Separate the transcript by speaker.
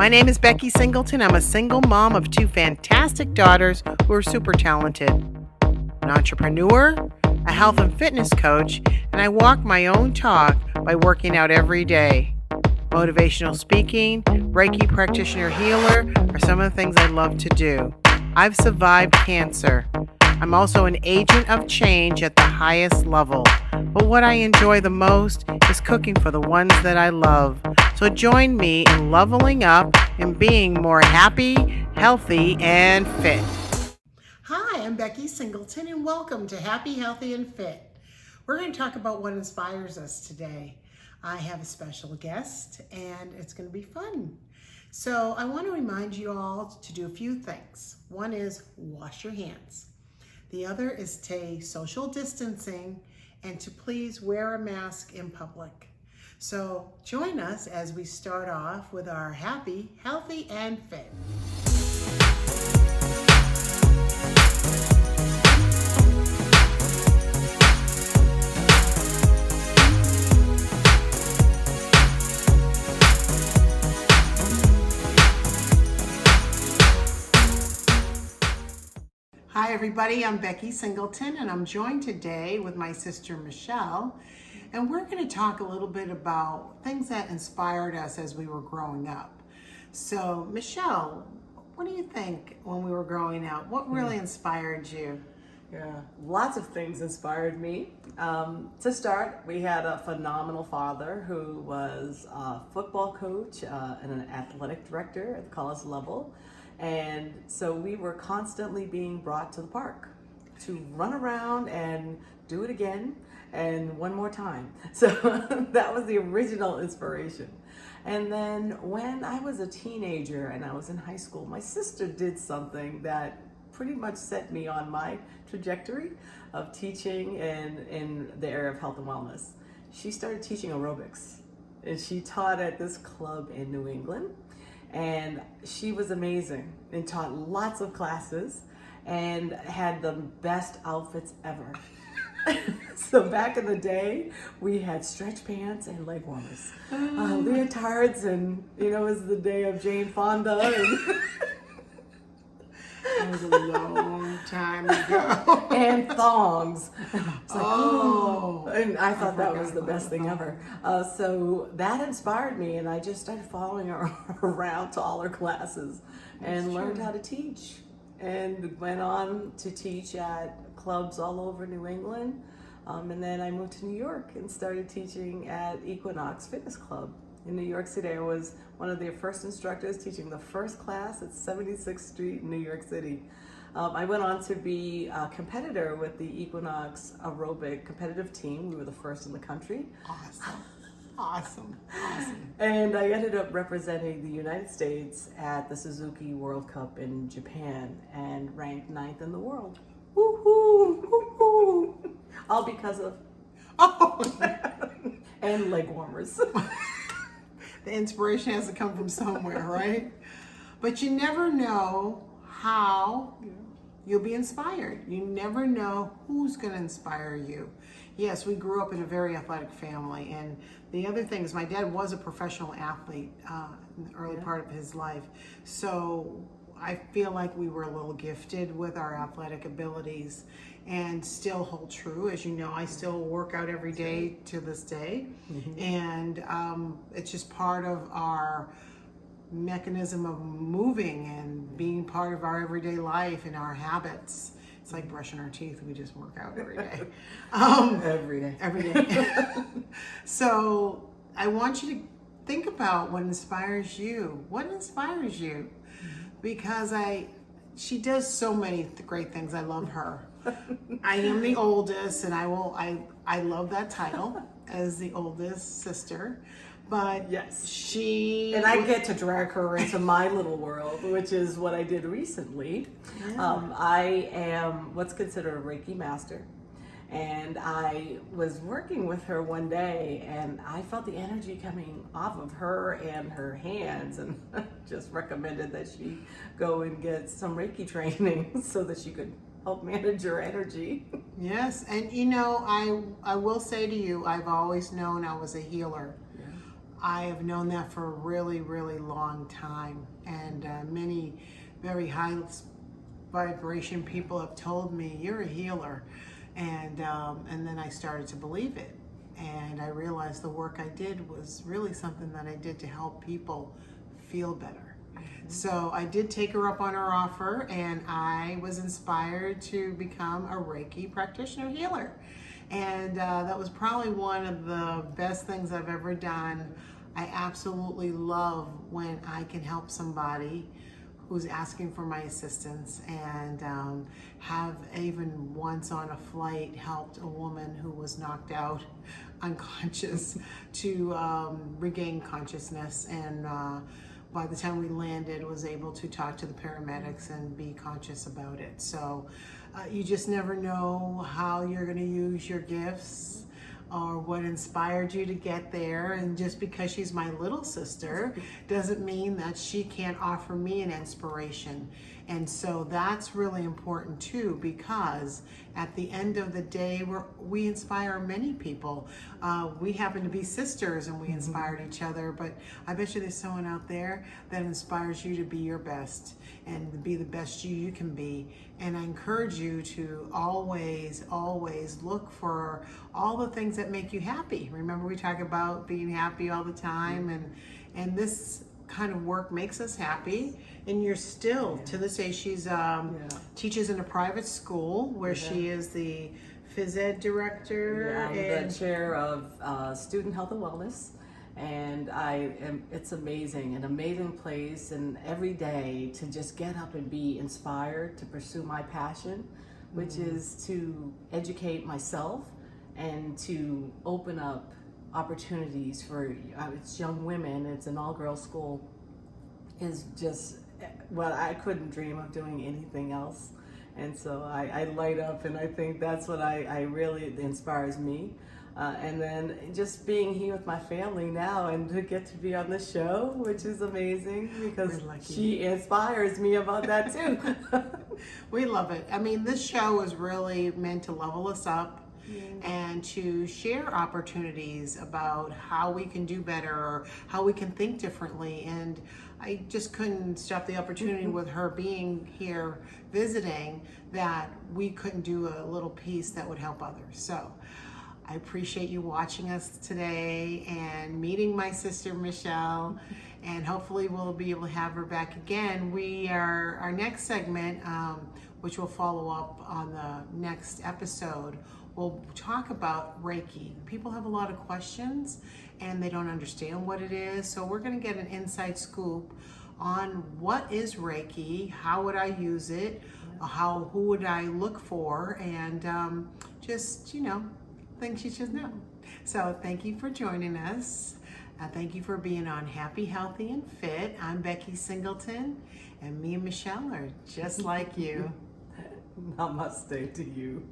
Speaker 1: My name is Becky Singleton. I'm a single mom of two fantastic daughters who are super talented. An entrepreneur, a health and fitness coach, and I walk my own talk by working out every day. Motivational speaking, Reiki practitioner healer are some of the things I love to do. I've survived cancer. I'm also an agent of change at the highest level. But what I enjoy the most is cooking for the ones that I love. So join me in leveling up and being more happy, healthy, and fit. Hi, I'm Becky Singleton, and welcome to Happy, Healthy, and Fit. We're going to talk about what inspires us today. I have a special guest, and it's going to be fun. So I want to remind you all to do a few things. One is wash your hands. The other is stay social distancing and to please wear a mask in public. So join us as we start off with our happy, healthy, and fit. Hi everybody, I'm Becky Singleton and I'm joined today with my sister Michelle, and we're going to talk a little bit about things that inspired us as we were growing up. So Michelle, what do you think when we were growing up? What really inspired you?
Speaker 2: Yeah, lots of things inspired me. To start, we had a phenomenal father who was a football coach and an athletic director at the college level. And so we were constantly being brought to the park to run around and do it again and one more time. So that was the original inspiration. And then when I was a teenager and I was in high school, my sister did something that pretty much set me on my trajectory of teaching in the area of health and wellness. She started teaching aerobics, and she taught at this club in New England. And she was amazing and taught lots of classes and had the best outfits ever. So back in the day, we had stretch pants and leg warmers, leotards, and it was the day of Jane Fonda. And
Speaker 1: That was a long time ago.
Speaker 2: and thongs. It's like, and I thought that was the best thing ever. So that inspired me, and I just started following her around to all her classes and learned how to teach, and went on to teach at clubs all over New England. And then I moved to New York and started teaching at Equinox Fitness Club in New York City. I was one of their first instructors teaching the first class at 76th Street in New York City. I went on to be a competitor with the Equinox aerobic competitive team. We were the first in the country.
Speaker 1: Awesome.
Speaker 2: And I ended up representing the United States at the Suzuki World Cup in Japan and ranked 9th in the world.
Speaker 1: Woohoo! Woohoo!
Speaker 2: All because of and leg warmers.
Speaker 1: The inspiration has to come from somewhere, right? But you never know how you'll be inspired. You never know who's going to inspire you. Yes, we grew up in a very athletic family, and the other thing is my dad was a professional athlete in the early part of his life. So I feel like we were a little gifted with our athletic abilities and still hold true. As you know, I still work out every day to this day. Mm-hmm. And it's just part of our mechanism of moving and being part of our everyday life and our habits. It's like brushing our teeth. We just work out every day. Every day. So I want you to think about what inspires you. What inspires you? Because she does so many great things. I love her. I am the oldest, and I love that title as the oldest sister. But
Speaker 2: yes, and I get to drag her into my little world, which is what I did recently. Yeah. I am what's considered a Reiki master, and I was working with her one day, and I felt the energy coming off of her and her hands, and just recommended that she go and get some Reiki training so that she could help manage her energy.
Speaker 1: Yes, and I will say to you, I've always known I was a healer. I have known that for a really, really long time, and many very high vibration people have told me, you're a healer, and then I started to believe it, and I realized the work I did was really something that I did to help people feel better. So I did take her up on her offer, and I was inspired to become a Reiki practitioner healer. And that was probably one of the best things I've ever done. I absolutely love when I can help somebody who's asking for my assistance, and have even once on a flight helped a woman who was knocked out unconscious to regain consciousness, and by the time we landed was able to talk to the paramedics and be conscious about it. So you just never know how you're going to use your gifts or what inspired you to get there. And just because she's my little sister doesn't mean that she can't offer me an inspiration. And so that's really important too, because at the end of the day, we inspire many people. We happen to be sisters and we inspired each other, but I bet you there's someone out there that inspires you to be your best and be the best you can be. And I encourage you to always, always look for all the things that make you happy. Remember, we talk about being happy all the time, and this kind of work makes us happy. And you're still, to this day, she's teaches in a private school where she is the phys ed director.
Speaker 2: I'm the chair of student health and wellness. And it's amazing, an amazing place, and every day to just get up and be inspired to pursue my passion, which is to educate myself and to open up opportunities for it's young women. It's an all-girls school. Is just what I couldn't dream of doing anything else. And so I light up, and I think that's what I really inspires me. And then just being here with my family now, and to get to be on the show, which is amazing because she inspires me about that too.
Speaker 1: We love it. I mean, this show is really meant to level us up and to share opportunities about how we can do better or how we can think differently. And I just couldn't stop the opportunity with her being here visiting that we couldn't do a little piece that would help others. So I appreciate you watching us today and meeting my sister Michelle, and hopefully we'll be able to have her back again. Our next segment, which will follow up on the next episode, we'll talk about Reiki. People have a lot of questions and they don't understand what it is, so we're going to get an inside scoop on what is Reiki, how would I use it, who would I look for, and just, things you should know. So thank you for joining us. Thank you for being on Happy, Healthy, and Fit. I'm Becky Singleton, and me and Michelle are just like you.
Speaker 2: Namaste to you.